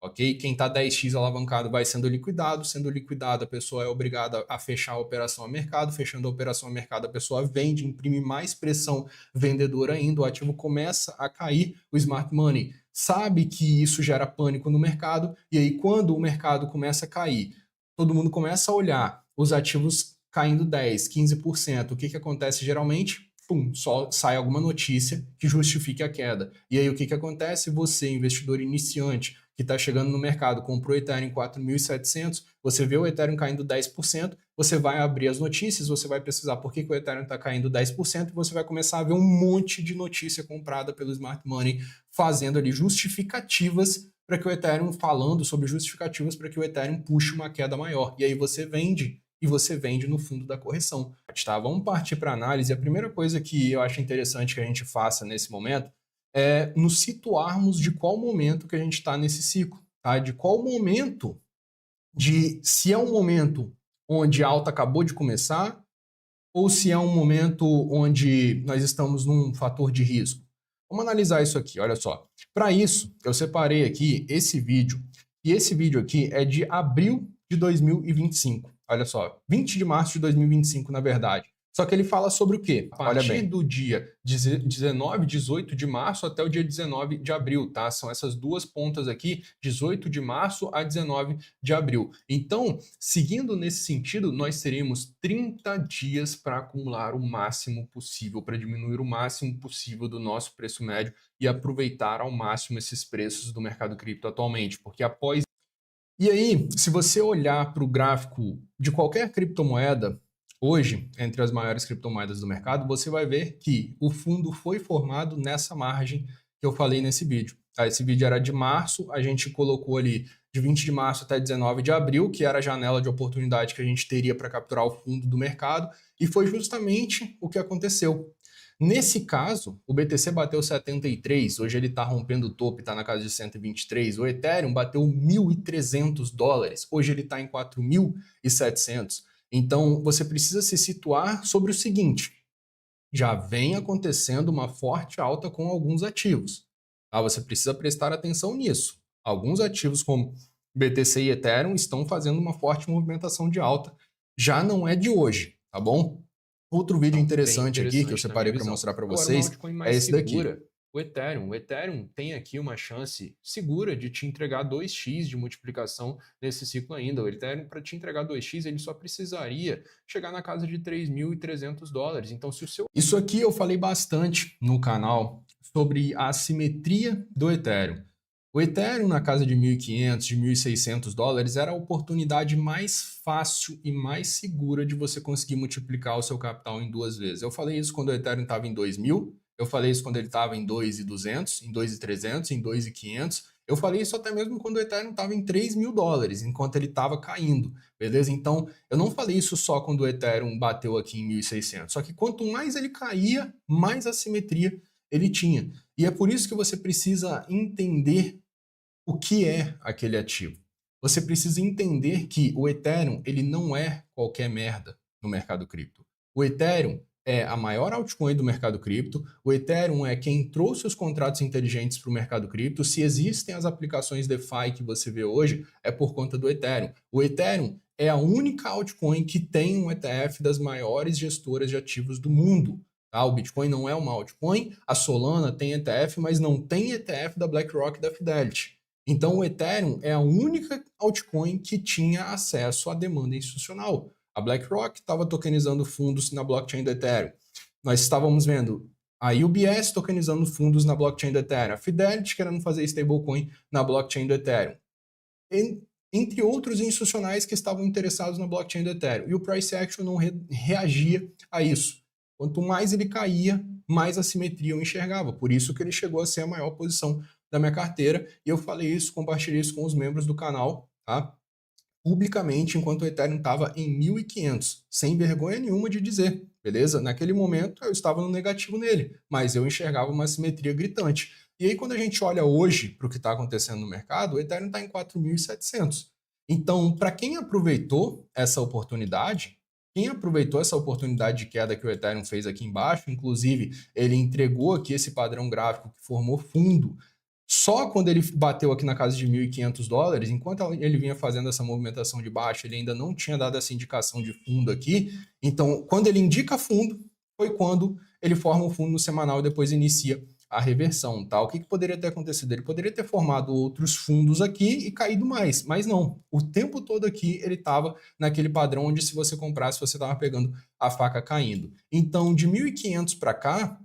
ok? Quem está 10x alavancado vai sendo liquidado, a pessoa é obrigada a fechar a operação a mercado, fechando a operação a mercado, a pessoa vende, imprime mais pressão vendedora ainda, o ativo começa a cair, o smart money sabe que isso gera pânico no mercado, e aí quando o mercado começa a cair, todo mundo começa a olhar os ativos caindo 10, 15%, o que acontece geralmente? Pum, só sai alguma notícia que justifique a queda. E aí o que acontece? Você, investidor iniciante, que está chegando no mercado, comprou Ethereum em 4.700, você vê o Ethereum caindo 10%, você vai abrir as notícias, você vai pesquisar por que o Ethereum está caindo 10% e você vai começar a ver um monte de notícia comprada pelo Smart Money, fazendo ali justificativas para que o Ethereum, falando sobre justificativas para que o Ethereum puxe uma queda maior. E aí você vende, e você vende no fundo da correção. Tá, vamos partir para a análise. A primeira coisa que eu acho interessante que a gente faça nesse momento é nos situarmos de qual momento que a gente está nesse ciclo, tá? De qual momento, se é um momento onde a alta acabou de começar ou se é um momento onde nós estamos num fator de risco. Vamos analisar isso aqui, olha só. Para isso, eu separei aqui esse vídeo, e esse vídeo aqui é de abril de 2025. Olha só, 20 de março de 2025, na verdade. Só que ele fala sobre o quê? Olha bem, do dia 19, 18 de março até o dia 19 de abril, tá? São essas duas pontas aqui, 18 de março a 19 de abril. Então, seguindo nesse sentido, nós teremos 30 dias para acumular o máximo possível, para diminuir o máximo possível do nosso preço médio e aproveitar ao máximo esses preços do mercado cripto atualmente, porque após... E aí, se você olhar para o gráfico de qualquer criptomoeda, hoje, entre as maiores criptomoedas do mercado, você vai ver que o fundo foi formado nessa margem que eu falei nesse vídeo. Esse vídeo era de março, a gente colocou ali de 20 de março até 19 de abril, que era a janela de oportunidade que a gente teria para capturar o fundo do mercado, e foi justamente o que aconteceu. Nesse caso, o BTC bateu 73, hoje ele está rompendo o topo e está na casa de 123. O Ethereum bateu $1.300, hoje ele está em 4.700. Então, você precisa se situar sobre o seguinte: já vem acontecendo uma forte alta com alguns ativos. Tá? Você precisa prestar atenção nisso. Alguns ativos como BTC e Ethereum estão fazendo uma forte movimentação de alta. Já não é de hoje, tá bom? Outro vídeo interessante aqui que eu separei para mostrar para vocês é esse daqui. O Ethereum tem aqui uma chance segura de te entregar 2x de multiplicação nesse ciclo ainda. O Ethereum, para te entregar 2x, ele só precisaria chegar na casa de $3.300. Então, se o seu... Isso aqui eu falei bastante no canal sobre a assimetria do Ethereum. O Ethereum na casa de $1.500, de $1.600 era a oportunidade mais fácil e mais segura de você conseguir multiplicar o seu capital em 2 vezes. Eu falei isso quando o Ethereum estava em 2.000, eu falei isso quando ele estava em 2.200, em 2.300, em 2.500. Eu falei isso até mesmo quando o Ethereum estava em $3.000, enquanto ele estava caindo, beleza? Então, eu não falei isso só quando o Ethereum bateu aqui em 1.600. Só que quanto mais ele caía, mais assimetria ele tinha. E é por isso que você precisa entender o que é aquele ativo. Você precisa entender que o Ethereum ele não é qualquer merda no mercado cripto. O Ethereum é a maior altcoin do mercado cripto. O Ethereum é quem trouxe os contratos inteligentes para o mercado cripto. Se existem as aplicações DeFi que você vê hoje, é por conta do Ethereum. O Ethereum é a única altcoin que tem um ETF das maiores gestoras de ativos do mundo. Tá? O Bitcoin não é uma altcoin, a Solana tem ETF, mas não tem ETF da BlackRock e da Fidelity. Então, o Ethereum é a única altcoin que tinha acesso à demanda institucional. A BlackRock estava tokenizando fundos na blockchain do Ethereum. Nós estávamos vendo a UBS tokenizando fundos na blockchain do Ethereum. A Fidelity querendo fazer stablecoin na blockchain do Ethereum. Entre outros institucionais que estavam interessados na blockchain do Ethereum. E o price action não reagia a isso. Quanto mais ele caía, mais assimetria eu enxergava. Por isso que ele chegou a ser a maior posição da minha carteira, e eu falei isso, compartilhei isso com os membros do canal, tá? Publicamente, enquanto o Ethereum estava em 1.500, sem vergonha nenhuma de dizer, beleza? Naquele momento eu estava no negativo nele, mas eu enxergava uma assimetria gritante. E aí quando a gente olha hoje para o que está acontecendo no mercado, o Ethereum está em 4.700. Então, para quem aproveitou essa oportunidade, de queda que o Ethereum fez aqui embaixo, inclusive ele entregou aqui esse padrão gráfico que formou fundo Só quando ele bateu aqui na casa de $1.500, enquanto ele vinha fazendo essa movimentação de baixa, ele ainda não tinha dado essa indicação de fundo aqui. Então, quando ele indica fundo, foi quando ele forma o fundo no semanal e depois inicia a reversão, tá? O que poderia ter acontecido? Ele poderia ter formado outros fundos aqui e caído mais, mas não. O tempo todo aqui ele estava naquele padrão onde se você comprasse, você estava pegando a faca caindo. Então, de 1.500 para cá,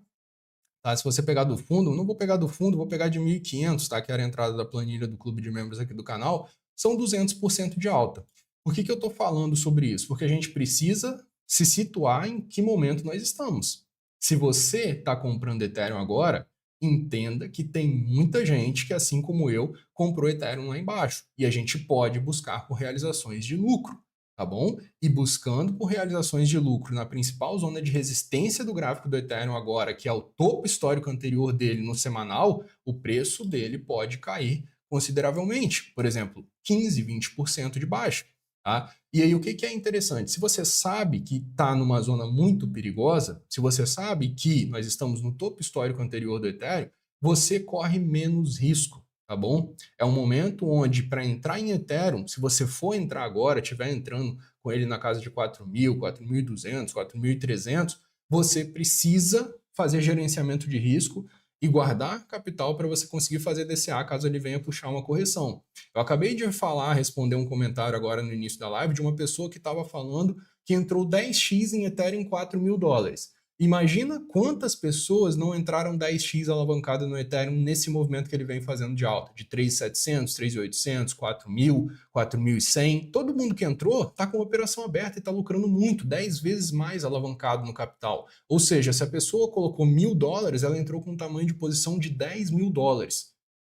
tá? Se você pegar do fundo, não vou pegar do fundo, vou pegar de 1.500, tá? Que era a entrada da planilha do clube de membros aqui do canal, são 200% de alta. Por que eu estou falando sobre isso? Porque a gente precisa se situar em que momento nós estamos. Se você está comprando Ethereum agora, entenda que tem muita gente que, assim como eu, comprou Ethereum lá embaixo. E a gente pode buscar por realizações de lucro, tá bom? E buscando por realizações de lucro na principal zona de resistência do gráfico do Ethereum agora, que é o topo histórico anterior dele no semanal, o preço dele pode cair consideravelmente. Por exemplo, 15, 20% de baixa. Tá? E aí o que é interessante? Se você sabe que está numa zona muito perigosa, se você sabe que nós estamos no topo histórico anterior do Ethereum, você corre menos risco, tá bom? É um momento onde, para entrar em Ethereum, se você for entrar agora, estiver entrando com ele na casa de 4.000, 4.200, 4.300, você precisa fazer gerenciamento de risco e guardar capital para você conseguir fazer DCA caso ele venha puxar uma correção. Eu acabei de responder um comentário agora no início da live de uma pessoa que estava falando que entrou 10x em Ethereum em $4.000. Imagina quantas pessoas não entraram 10x alavancada no Ethereum nesse movimento que ele vem fazendo de alta, de 3.700, 3.800, 4.000, 4.100. Todo mundo que entrou está com a operação aberta e está lucrando muito, 10 vezes mais alavancado no capital. Ou seja, se a pessoa colocou $1.000, ela entrou com um tamanho de posição de $10.000.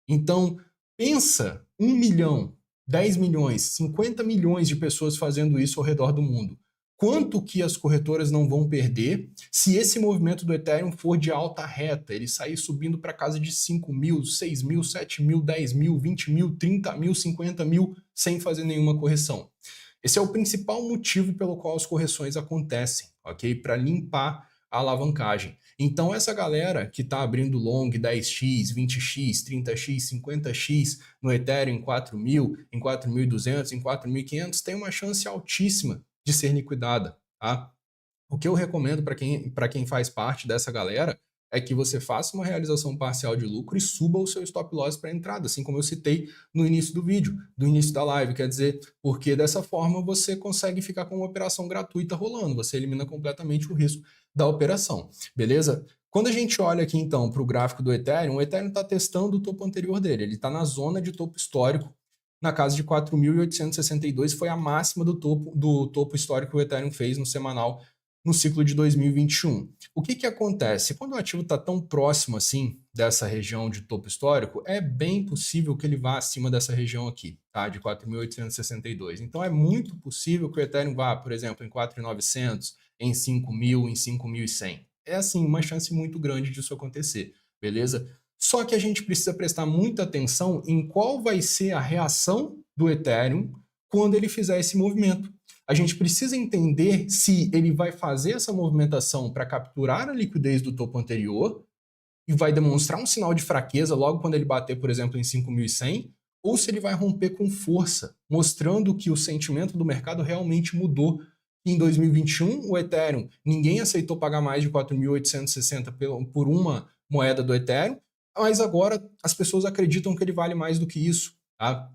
Então, pensa 1 milhão, 10 milhões, 50 milhões de pessoas fazendo isso ao redor do mundo. Quanto que as corretoras não vão perder se esse movimento do Ethereum for de alta reta, ele sair subindo para casa de 5 mil, 6 mil, 7 mil, 10 mil, 20 mil, 30 mil, 50 mil, sem fazer nenhuma correção. Esse é o principal motivo pelo qual as correções acontecem, ok? Para limpar a alavancagem. Então, essa galera que está abrindo long 10x, 20x, 30x, 50x no Ethereum em 4.000, em 4.200, em 4.500, tem uma chance altíssima de ser liquidada, tá? O que eu recomendo para quem faz parte dessa galera é que você faça uma realização parcial de lucro e suba o seu stop loss para entrada, assim como eu citei no início do vídeo, do início da live, quer dizer, porque dessa forma você consegue ficar com uma operação gratuita rolando, você elimina completamente o risco da operação, beleza? Quando a gente olha aqui então para o gráfico do Ethereum, o Ethereum está testando o topo anterior dele, ele está na zona de topo histórico, na casa de 4.862, foi a máxima do topo histórico que o Ethereum fez no semanal no ciclo de 2021. O que acontece? Quando o ativo está tão próximo assim dessa região de topo histórico, é bem possível que ele vá acima dessa região aqui, tá? De 4.862. Então é muito possível que o Ethereum vá, por exemplo, em 4.900, em 5.000, em 5.100. É assim, uma chance muito grande disso acontecer, beleza? Só que a gente precisa prestar muita atenção em qual vai ser a reação do Ethereum quando ele fizer esse movimento. A gente precisa entender se ele vai fazer essa movimentação para capturar a liquidez do topo anterior e vai demonstrar um sinal de fraqueza logo quando ele bater, por exemplo, em 5.100, ou se ele vai romper com força, mostrando que o sentimento do mercado realmente mudou. Em 2021, o Ethereum, ninguém aceitou pagar mais de 4.860 por uma moeda do Ethereum, mas agora as pessoas acreditam que ele vale mais do que isso, tá?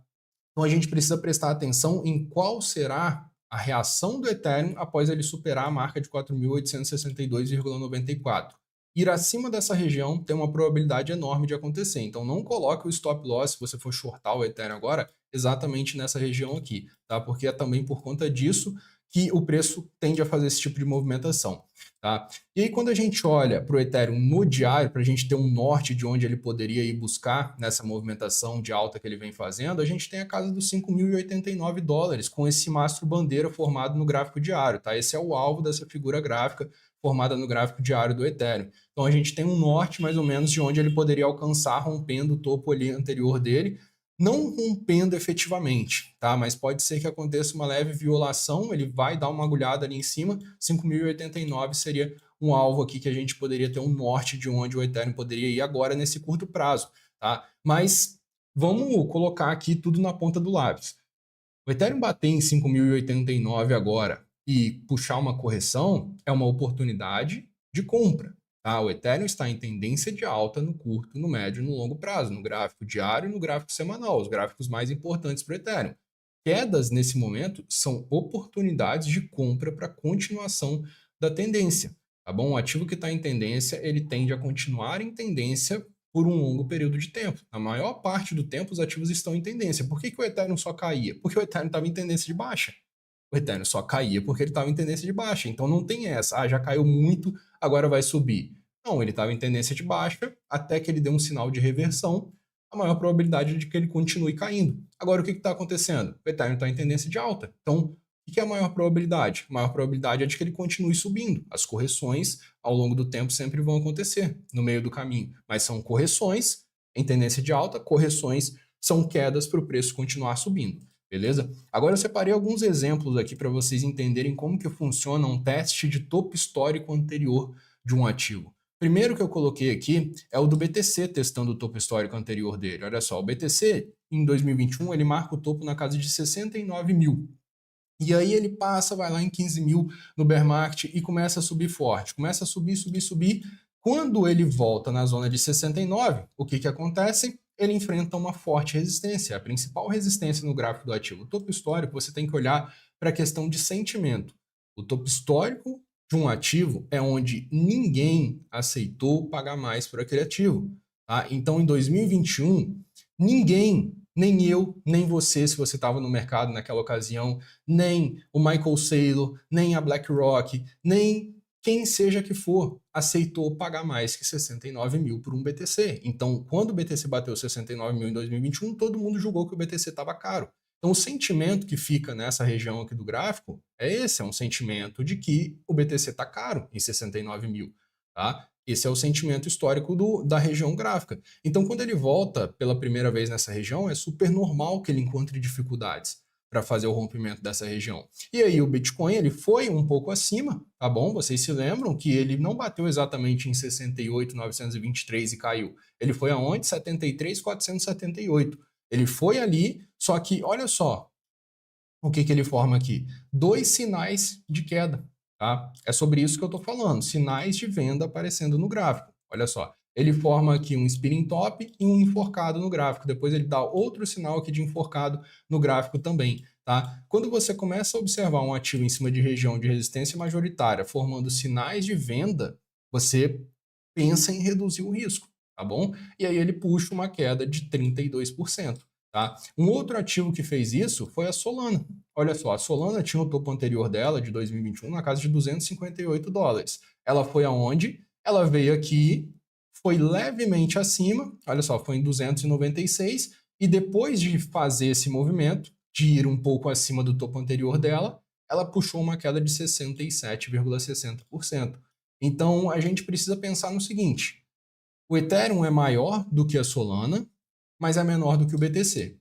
Então a gente precisa prestar atenção em qual será a reação do Ethereum após ele superar a marca de 4.862,94. Ir acima dessa região tem uma probabilidade enorme de acontecer, então não coloque o stop loss, se você for shortar o Ethereum agora, exatamente nessa região aqui, tá? Porque é também por conta disso que o preço tende a fazer esse tipo de movimentação, tá? E aí quando a gente olha para o Ethereum no diário, para a gente ter um norte de onde ele poderia ir buscar nessa movimentação de alta que ele vem fazendo, a gente tem a casa dos $5.089, com esse mastro bandeira formado no gráfico diário, tá? Esse é o alvo dessa figura gráfica formada no gráfico diário do Ethereum. Então a gente tem um norte mais ou menos de onde ele poderia alcançar rompendo o topo ali anterior dele, não rompendo efetivamente, tá? Mas pode ser que aconteça uma leve violação, ele vai dar uma agulhada ali em cima, 5.089 seria um alvo aqui que a gente poderia ter um norte de onde o Ethereum poderia ir agora nesse curto prazo, tá? Mas vamos colocar aqui tudo na ponta do lápis. O Ethereum bater em 5.089 agora e puxar uma correção é uma oportunidade de compra. Tá? O Ethereum está em tendência de alta no curto, no médio e no longo prazo, no gráfico diário e no gráfico semanal, os gráficos mais importantes para o Ethereum. Quedas nesse momento são oportunidades de compra para continuação da tendência. Tá bom? O ativo que está em tendência, ele tende a continuar em tendência por um longo período de tempo. Na maior parte do tempo, os ativos estão em tendência. Por que o Ethereum só caía? Porque o Ethereum estava em tendência de baixa. O Ethereum só caía porque ele estava em tendência de baixa. Então não tem essa, já caiu muito, agora vai subir. Não, ele estava em tendência de baixa até que ele deu um sinal de reversão, a maior probabilidade de que ele continue caindo. Agora o que está acontecendo? O Ethereum está em tendência de alta. Então, o que é a maior probabilidade? A maior probabilidade é de que ele continue subindo. As correções ao longo do tempo sempre vão acontecer no meio do caminho, mas são correções em tendência de alta, correções são quedas para o preço continuar subindo, beleza? Agora eu separei alguns exemplos aqui para vocês entenderem como que funciona um teste de topo histórico anterior de um ativo. Primeiro que eu coloquei aqui é o do BTC testando o topo histórico anterior dele. Olha só, o BTC em 2021 ele marca o topo na casa de 69 mil. E aí ele passa, vai lá em 15 mil no bear market e começa a subir forte. Começa a subir, subir, subir. Quando ele volta na zona de 69, o que acontece? Ele enfrenta uma forte resistência. A principal resistência no gráfico do ativo. O topo histórico, você tem que olhar para a questão de sentimento. O topo histórico de um ativo é onde ninguém aceitou pagar mais por aquele ativo. Tá? Então, em 2021, ninguém, nem eu, nem você, se você estava no mercado naquela ocasião, nem o Michael Saylor, nem a BlackRock, nem quem seja que for, aceitou pagar mais que 69 mil por um BTC. Então, quando o BTC bateu 69 mil em 2021, todo mundo julgou que o BTC estava caro. Então, o sentimento que fica nessa região aqui do gráfico é esse, é um sentimento de que o BTC está caro em 69 mil. Tá? Esse é o sentimento histórico da região gráfica. Então, quando ele volta pela primeira vez nessa região, é super normal que ele encontre dificuldades para fazer o rompimento dessa região. E aí o Bitcoin ele foi um pouco acima, tá bom? Vocês se lembram que ele não bateu exatamente em 68.923 e caiu. Ele foi aonde? 73.478. Ele foi ali, só que olha só o que ele forma aqui. Dois sinais de queda. Tá? É sobre isso que eu estou falando, sinais de venda aparecendo no gráfico. Olha só, ele forma aqui um spinning top e um enforcado no gráfico. Depois ele dá outro sinal aqui de enforcado no gráfico também. Tá? Quando você começa a observar um ativo em cima de região de resistência majoritária formando sinais de venda, você pensa em reduzir o risco, tá bom? E aí ele puxa uma queda de 32%. Tá? Um outro ativo que fez isso foi a Solana. Olha só, a Solana tinha o topo anterior dela, de 2021, na casa de 258 dólares. Ela foi aonde? Ela veio aqui, foi levemente acima, olha só, foi em 296, e depois de fazer esse movimento, de ir um pouco acima do topo anterior dela, ela puxou uma queda de 67,60%. Então, a gente precisa pensar no seguinte, o Ethereum é maior do que a Solana, mas é menor do que o BTC.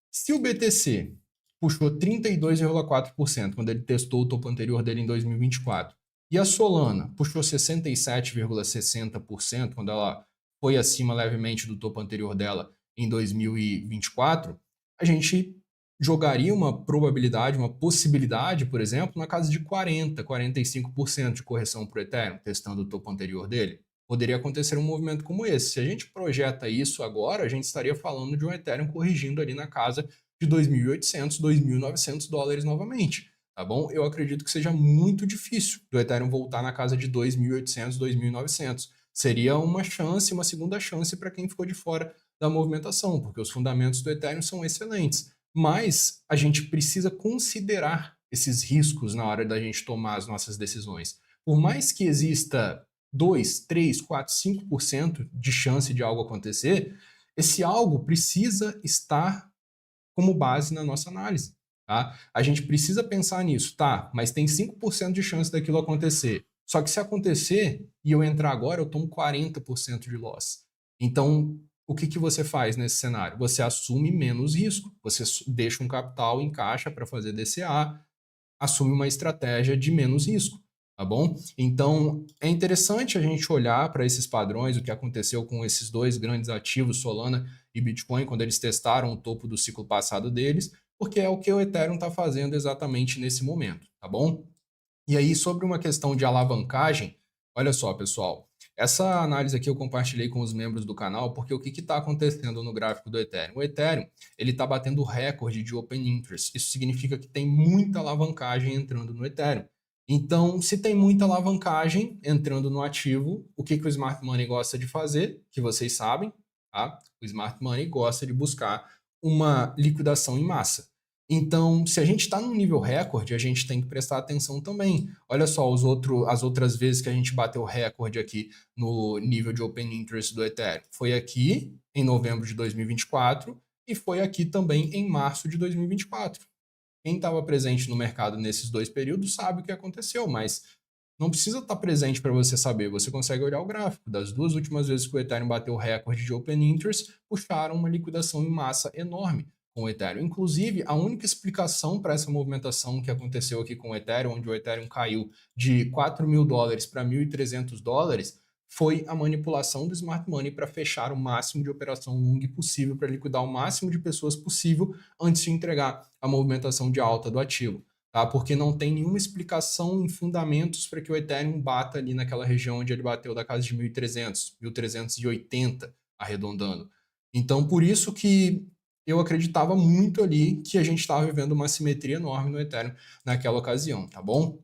Se o BTC puxou 32,4% quando ele testou o topo anterior dele em 2024, e a Solana puxou 67,60% quando ela foi acima levemente do topo anterior dela em 2024, a gente jogaria uma probabilidade, uma possibilidade, por exemplo, na casa de 40, 45% de correção para o Ethereum, testando o topo anterior dele. Poderia acontecer um movimento como esse. Se a gente projeta isso agora, a gente estaria falando de um Ethereum corrigindo ali na casa de 2.800, 2.900 dólares novamente, tá bom? Eu acredito que seja muito difícil do Ethereum voltar na casa de 2.800, 2.900. Seria uma chance, uma segunda chance para quem ficou de fora da movimentação, porque os fundamentos do Ethereum são excelentes. Mas a gente precisa considerar esses riscos na hora da gente tomar as nossas decisões. Por mais que exista 2, 3, 4, 5% de chance de algo acontecer, esse algo precisa estar como base na nossa análise. Tá? A gente precisa pensar nisso, tá? Mas tem 5% de chance daquilo acontecer. Só que se acontecer e eu entrar agora, eu tomo 40% de loss. Então, o que você faz nesse cenário? Você assume menos risco. Você deixa um capital em caixa para fazer DCA, assume uma estratégia de menos risco. tá bom? Então, é interessante a gente olhar para esses padrões, o que aconteceu com esses dois grandes ativos, Solana e Bitcoin, quando eles testaram o topo do ciclo passado deles, porque é o que o Ethereum está fazendo exatamente nesse momento, tá bom? E aí, sobre uma questão de alavancagem, olha só, pessoal, essa análise aqui eu compartilhei com os membros do canal, porque o que está acontecendo no gráfico do Ethereum? O Ethereum ele está batendo recorde de Open Interest. Isso significa que tem muita alavancagem entrando no Ethereum. Então, se tem muita alavancagem entrando no ativo, o que o Smart Money gosta de fazer, que vocês sabem, tá? O Smart Money gosta de buscar uma liquidação em massa. Então, se a gente está num nível recorde, a gente tem que prestar atenção também. Olha só as outras vezes que a gente bateu recorde aqui no nível de Open Interest do Ethereum. Foi aqui em novembro de 2024 e foi aqui também em março de 2024. Quem estava presente no mercado nesses dois períodos sabe o que aconteceu, mas não precisa estar presente para você saber. Você consegue olhar o gráfico. Das duas últimas vezes que o Ethereum bateu o recorde de Open Interest, puxaram uma liquidação em massa enorme com o Ethereum. Inclusive, a única explicação para essa movimentação que aconteceu aqui com o Ethereum, onde o Ethereum caiu de $4.000 para $1.300, foi a manipulação do Smart Money para fechar o máximo de operação long possível, para liquidar o máximo de pessoas possível antes de entregar a movimentação de alta do ativo. Tá? Porque não tem nenhuma explicação em fundamentos para que o Ethereum bata ali naquela região onde ele bateu da casa de 1.300, 1.380, arredondando. Então, por isso que eu acreditava muito ali que a gente estava vivendo uma simetria enorme no Ethereum naquela ocasião, tá bom?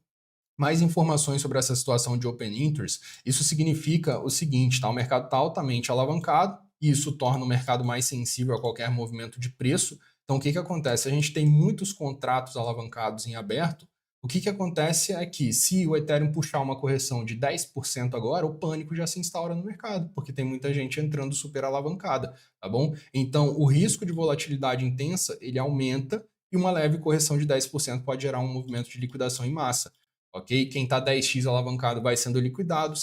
Mais informações sobre essa situação de Open Interest, isso significa o seguinte, tá? O mercado está altamente alavancado, e isso torna o mercado mais sensível a qualquer movimento de preço. Então, o que acontece? A gente tem muitos contratos alavancados em aberto. O que acontece é que, se o Ethereum puxar uma correção de 10% agora, o pânico já se instaura no mercado, porque tem muita gente entrando super alavancada, tá bom? Então, o risco de volatilidade intensa, ele aumenta, e uma leve correção de 10% pode gerar um movimento de liquidação em massa. Ok? Quem está 10x alavancado vai sendo liquidado,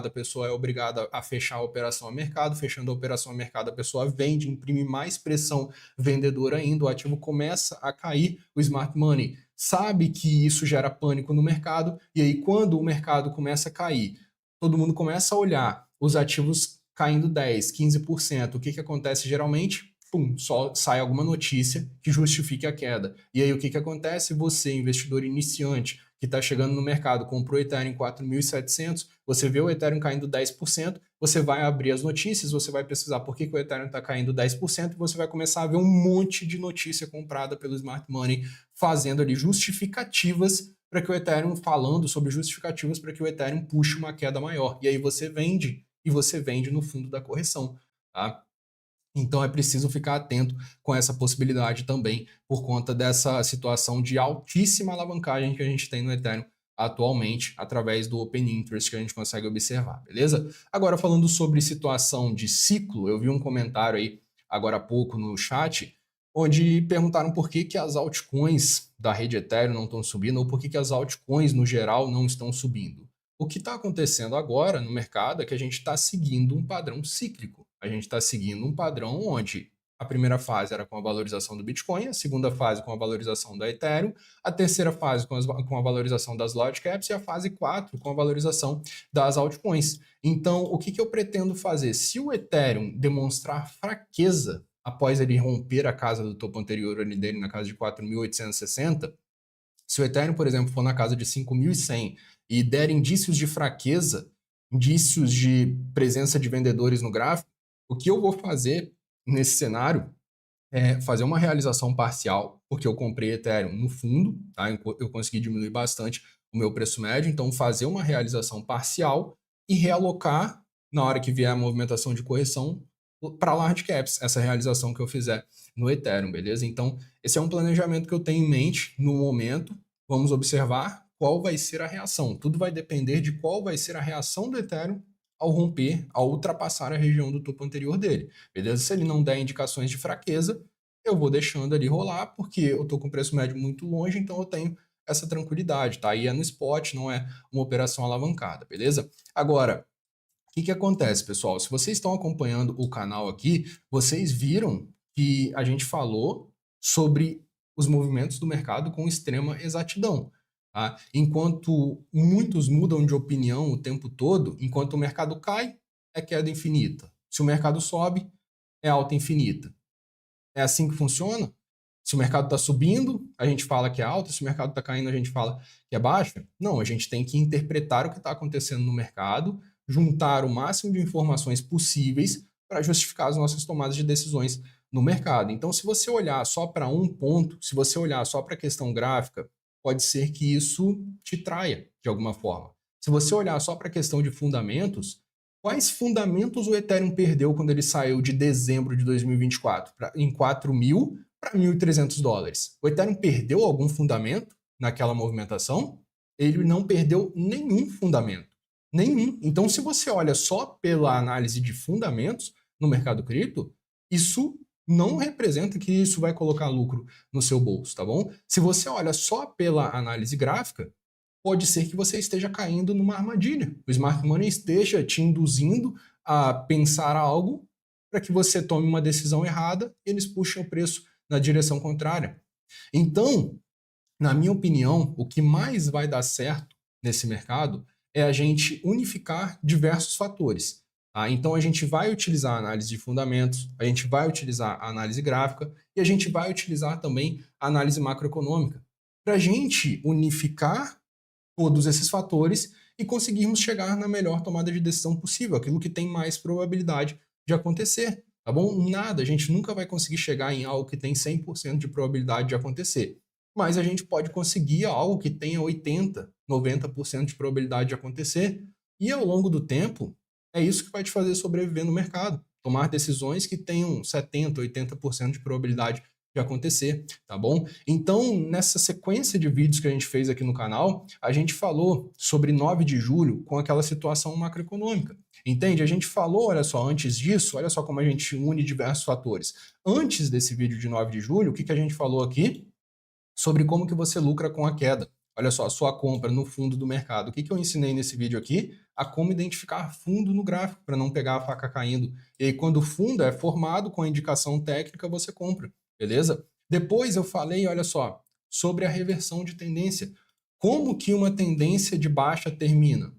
a pessoa é obrigada a fechar a operação a mercado, fechando a operação a mercado, a pessoa vende, imprime mais pressão vendedora ainda, o ativo começa a cair, o Smart Money sabe que isso gera pânico no mercado, e aí quando o mercado começa a cair, todo mundo começa a olhar os ativos caindo 10, 15%, o que acontece geralmente? Pum, só sai alguma notícia que justifique a queda. E aí o que acontece? Você, investidor iniciante, que está chegando no mercado, comprou Ethereum em 4.700, você vê o Ethereum caindo 10%, você vai abrir as notícias, você vai pesquisar por que o Ethereum está caindo 10%, e você vai começar a ver um monte de notícia comprada pelo Smart Money, fazendo ali justificativas para que o Ethereum, falando sobre justificativas para que o Ethereum puxe uma queda maior. E aí você vende, e você vende no fundo da correção, tá? Então é preciso ficar atento com essa possibilidade também, por conta dessa situação de altíssima alavancagem que a gente tem no Ethereum atualmente, através do Open Interest que a gente consegue observar, beleza? Agora, falando sobre situação de ciclo, eu vi um comentário aí agora há pouco no chat, onde perguntaram por que as altcoins da rede Ethereum não estão subindo, ou por que as altcoins no geral não estão subindo. O que está acontecendo agora no mercado é que a gente está seguindo um padrão cíclico. A gente está seguindo um padrão onde a primeira fase era com a valorização do Bitcoin, a segunda fase com a valorização da Ethereum, a terceira fase com a valorização das large caps e a fase 4 com a valorização das altcoins. Então, o que eu pretendo fazer? Se o Ethereum demonstrar fraqueza após ele romper a casa do topo anterior ali dele, na casa de 4.860, se o Ethereum, por exemplo, for na casa de 5.100 e der indícios de fraqueza, indícios de presença de vendedores no gráfico, o que eu vou fazer nesse cenário é fazer uma realização parcial, porque eu comprei Ethereum no fundo, tá? Eu consegui diminuir bastante o meu preço médio, então fazer uma realização parcial e realocar na hora que vier a movimentação de correção para large caps, essa realização que eu fizer no Ethereum, beleza? Então, esse é um planejamento que eu tenho em mente no momento. Vamos observar qual vai ser a reação. Tudo vai depender de qual vai ser a reação do Ethereum ao romper, ao ultrapassar a região do topo anterior dele, beleza? Se ele não der indicações de fraqueza, eu vou deixando ali rolar, porque eu estou com o preço médio muito longe, então eu tenho essa tranquilidade, tá? E é no spot, não é uma operação alavancada, beleza? Agora, o que acontece, pessoal? Se vocês estão acompanhando o canal aqui, vocês viram que a gente falou sobre os movimentos do mercado com extrema exatidão. tá? Enquanto muitos mudam de opinião o tempo todo, enquanto o mercado cai, é queda infinita. Se o mercado sobe, é alta infinita. É assim que funciona? Se o mercado está subindo, a gente fala que é alta, se o mercado está caindo, a gente fala que é baixa? Não, a gente tem que interpretar o que está acontecendo no mercado, juntar o máximo de informações possíveis para justificar as nossas tomadas de decisões no mercado. Então, se você olhar só para um ponto, se você olhar só para a questão gráfica, pode ser que isso te traia de alguma forma. Se você olhar só para a questão de fundamentos, quais fundamentos o Ethereum perdeu quando ele saiu de dezembro de 2024 em 4.000 para $1.300? O Ethereum perdeu algum fundamento naquela movimentação? Ele não perdeu nenhum fundamento. Nenhum. Então, se você olha só pela análise de fundamentos no mercado cripto, isso não representa que isso vai colocar lucro no seu bolso, tá bom? Se você olha só pela análise gráfica, pode ser que você esteja caindo numa armadilha. O smart money esteja te induzindo a pensar algo para que você tome uma decisão errada e eles puxem o preço na direção contrária. Então, na minha opinião, o que mais vai dar certo nesse mercado é a gente unificar diversos fatores. Tá? Então, a gente vai utilizar a análise de fundamentos, a gente vai utilizar a análise gráfica e a gente vai utilizar também a análise macroeconômica para a gente unificar todos esses fatores e conseguirmos chegar na melhor tomada de decisão possível, aquilo que tem mais probabilidade de acontecer, tá bom? Nada, a gente nunca vai conseguir chegar em algo que tem 100% de probabilidade de acontecer, mas a gente pode conseguir algo que tenha 80, 90% de probabilidade de acontecer, e ao longo do tempo, é isso que vai te fazer sobreviver no mercado, tomar decisões que tenham 70, 80% de probabilidade de acontecer, tá bom? Então, nessa sequência de vídeos que a gente fez aqui no canal, a gente falou sobre 9 de julho com aquela situação macroeconômica. Entende? A gente falou, olha só, antes disso, olha só como a gente une diversos fatores. Antes desse vídeo de 9 de julho, o que a gente falou aqui? Sobre como que você lucra com a queda. Olha só, a sua compra no fundo do mercado. O que eu ensinei nesse vídeo aqui? A como identificar fundo no gráfico, para não pegar a faca caindo. E aí, quando o fundo é formado com a indicação técnica, você compra. Beleza? Depois eu falei, olha só, sobre a reversão de tendência. Como que uma tendência de baixa termina?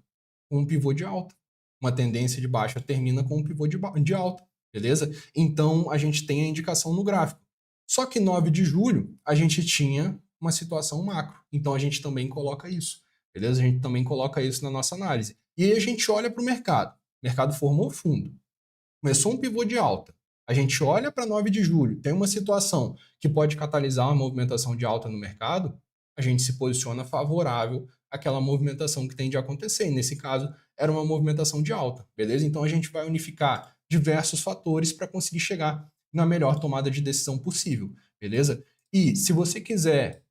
Com um pivô de alta. Uma tendência de baixa termina com um pivô de alta. Beleza? Então, a gente tem a indicação no gráfico. Só que 9 de julho, a gente tinha uma situação macro. Então, a gente também coloca isso. Beleza? A gente também coloca isso na nossa análise. E aí, a gente olha para o mercado. O mercado formou fundo. Começou um pivô de alta. A gente olha para 9 de julho, tem uma situação que pode catalisar uma movimentação de alta no mercado, a gente se posiciona favorável àquela movimentação que tem de acontecer. E nesse caso, era uma movimentação de alta, beleza? Então a gente vai unificar diversos fatores para conseguir chegar na melhor tomada de decisão possível, beleza? E se você quiser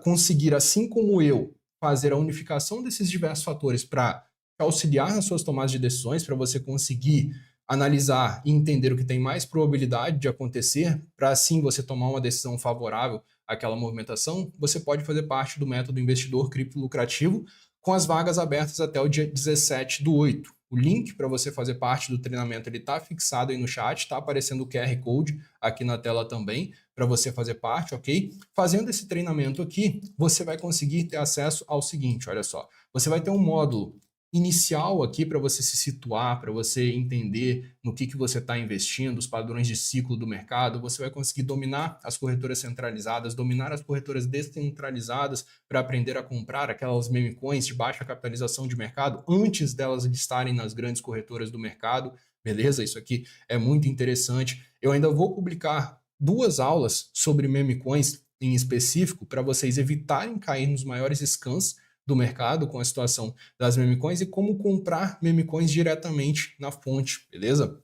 conseguir, assim como eu, fazer a unificação desses diversos fatores para auxiliar nas suas tomadas de decisões, para você conseguir analisar e entender o que tem mais probabilidade de acontecer, para assim você tomar uma decisão favorável àquela movimentação, você pode fazer parte do método investidor cripto lucrativo com as vagas abertas até o dia 17/8. O link para você fazer parte do treinamento ele está fixado aí no chat, está aparecendo o QR Code aqui na tela também para você fazer parte, ok? Fazendo esse treinamento aqui, você vai conseguir ter acesso ao seguinte, olha só, você vai ter um módulo inicial aqui para você se situar, para você entender no que você está investindo, os padrões de ciclo do mercado, você vai conseguir dominar as corretoras centralizadas, dominar as corretoras descentralizadas para aprender a comprar aquelas meme coins de baixa capitalização de mercado antes delas estarem nas grandes corretoras do mercado, beleza? Isso aqui é muito interessante. Eu ainda vou publicar 2 aulas sobre meme coins em específico para vocês evitarem cair nos maiores scams do mercado com a situação das meme coins e como comprar meme coins diretamente na fonte, beleza?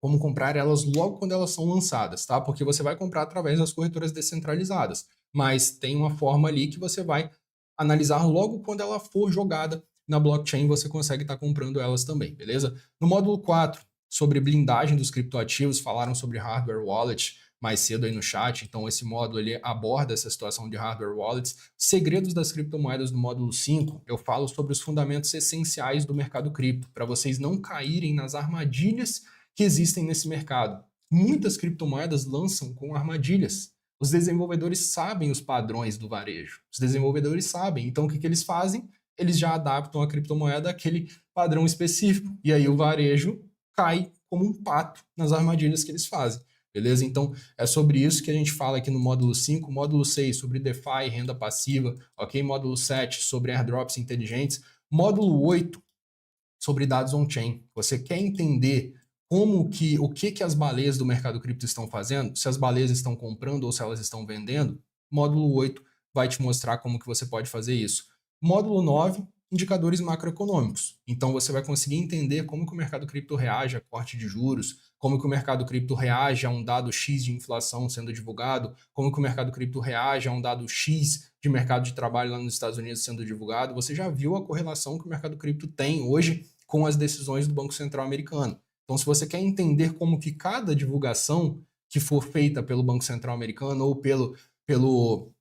Como comprar elas logo quando elas são lançadas, tá? Porque você vai comprar através das corretoras descentralizadas, mas tem uma forma ali que você vai analisar logo quando ela for jogada na blockchain, você consegue estar comprando elas também, beleza? No módulo 4, sobre blindagem dos criptoativos, falaram sobre hardware wallet mais cedo aí no chat, então esse módulo ele aborda essa situação de hardware wallets. Segredos das criptomoedas no módulo 5, eu falo sobre os fundamentos essenciais do mercado cripto, para vocês não caírem nas armadilhas que existem nesse mercado. Muitas criptomoedas lançam com armadilhas, Os desenvolvedores sabem os padrões do varejo. Os desenvolvedores sabem. Então, o que eles fazem? Eles já adaptam a criptomoeda àquele padrão específico. E aí o varejo cai como um pato nas armadilhas que eles fazem. Beleza? Então, é sobre isso que a gente fala aqui no módulo 5, módulo 6 sobre DeFi, renda passiva, ok? Módulo 7 sobre airdrops inteligentes, módulo 8 sobre dados on-chain. Você quer entender o que as baleias do mercado cripto estão fazendo? Se as baleias estão comprando ou se elas estão vendendo? Módulo 8 vai te mostrar como que você pode fazer isso. Módulo 9, indicadores macroeconômicos. Então você vai conseguir entender como que o mercado cripto reage a corte de juros, como que o mercado cripto reage a um dado X de inflação sendo divulgado, como que o mercado cripto reage a um dado X de mercado de trabalho lá nos Estados Unidos sendo divulgado. Você já viu a correlação que o mercado cripto tem hoje com as decisões do Banco Central americano. Então, se você quer entender como que cada divulgação que for feita pelo Banco Central americano ou pelo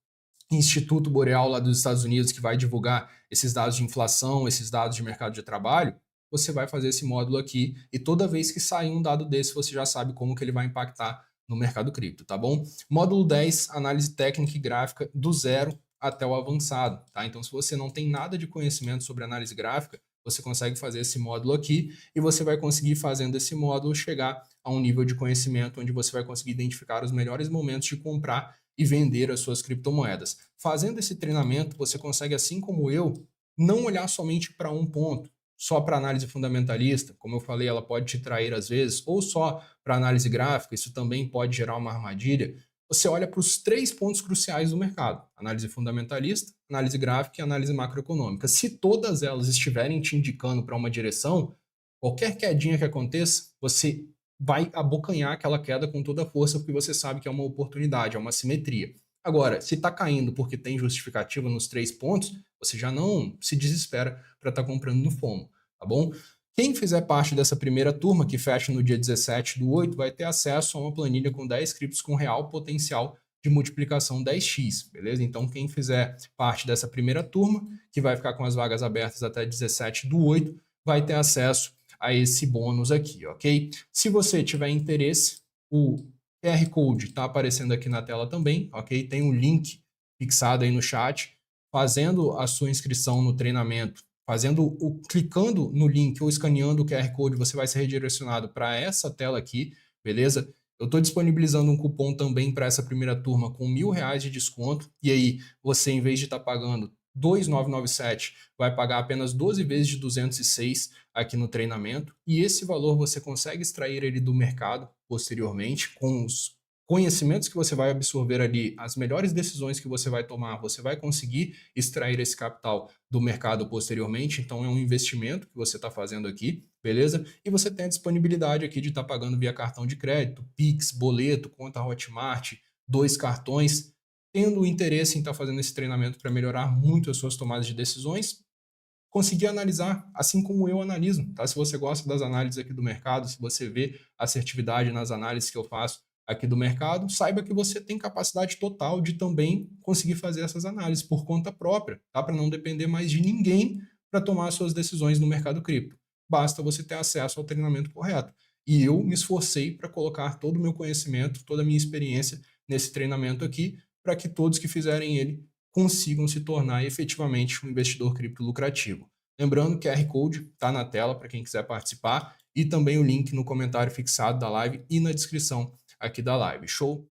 Instituto Boreal lá dos Estados Unidos, que vai divulgar esses dados de inflação, esses dados de mercado de trabalho, você vai fazer esse módulo aqui e toda vez que sair um dado desse, você já sabe como que ele vai impactar no mercado cripto, tá bom? Módulo 10, análise técnica e gráfica do zero até o avançado, tá? Então, se você não tem nada de conhecimento sobre análise gráfica, você consegue fazer esse módulo aqui e você vai conseguir, fazendo esse módulo, chegar a um nível de conhecimento onde você vai conseguir identificar os melhores momentos de comprar e vender as suas criptomoedas. Fazendo esse treinamento, você consegue, assim como eu, não olhar somente para um ponto, só para análise fundamentalista, como eu falei, ela pode te trair às vezes, ou só para análise gráfica, isso também pode gerar uma armadilha. Você olha para os 3 pontos cruciais do mercado: análise fundamentalista, análise gráfica e análise macroeconômica. Se todas elas estiverem te indicando para uma direção, qualquer quedinha que aconteça, você vai abocanhar aquela queda com toda a força, porque você sabe que é uma oportunidade, é uma simetria. Agora, se está caindo porque tem justificativa nos 3 pontos, você já não se desespera para estar comprando no FOMO, tá bom? Quem fizer parte dessa primeira turma, que fecha no dia 17/8, vai ter acesso a uma planilha com 10 criptos com real potencial de multiplicação 10x, beleza? Então, quem fizer parte dessa primeira turma, que vai ficar com as vagas abertas até 17/8, vai ter acesso a esse bônus aqui, ok? Se você tiver interesse, o QR Code está aparecendo aqui na tela também, ok? Tem um link fixado aí no chat. Fazendo a sua inscrição no treinamento, clicando no link ou escaneando o QR Code, você vai ser redirecionado para essa tela aqui, beleza? Eu estou disponibilizando um cupom também para essa primeira turma com R$ 1.000 de desconto, e aí você, em vez de estar pagando 2.997, vai pagar apenas 12 vezes de 206 aqui no treinamento, e esse valor você consegue extrair ele do mercado posteriormente com os conhecimentos que você vai absorver ali, as melhores decisões que você vai tomar, você vai conseguir extrair esse capital do mercado posteriormente. Então é um investimento que você está fazendo aqui, beleza? E você tem a disponibilidade aqui de estar pagando via cartão de crédito, Pix, boleto, conta Hotmart, 2 cartões. Tendo interesse em estar fazendo esse treinamento para melhorar muito as suas tomadas de decisões, conseguir analisar, assim como eu analiso, tá? Se você gosta das análises aqui do mercado, se você vê assertividade nas análises que eu faço aqui do mercado, saiba que você tem capacidade total de também conseguir fazer essas análises por conta própria, tá? Para não depender mais de ninguém para tomar as suas decisões no mercado cripto. Basta você ter acesso ao treinamento correto. E eu me esforcei para colocar todo o meu conhecimento, toda a minha experiência nesse treinamento aqui, para que todos que fizerem ele consigam se tornar efetivamente um investidor cripto lucrativo. Lembrando que o QR Code está na tela para quem quiser participar e também o link no comentário fixado da live e na descrição aqui da live. Show?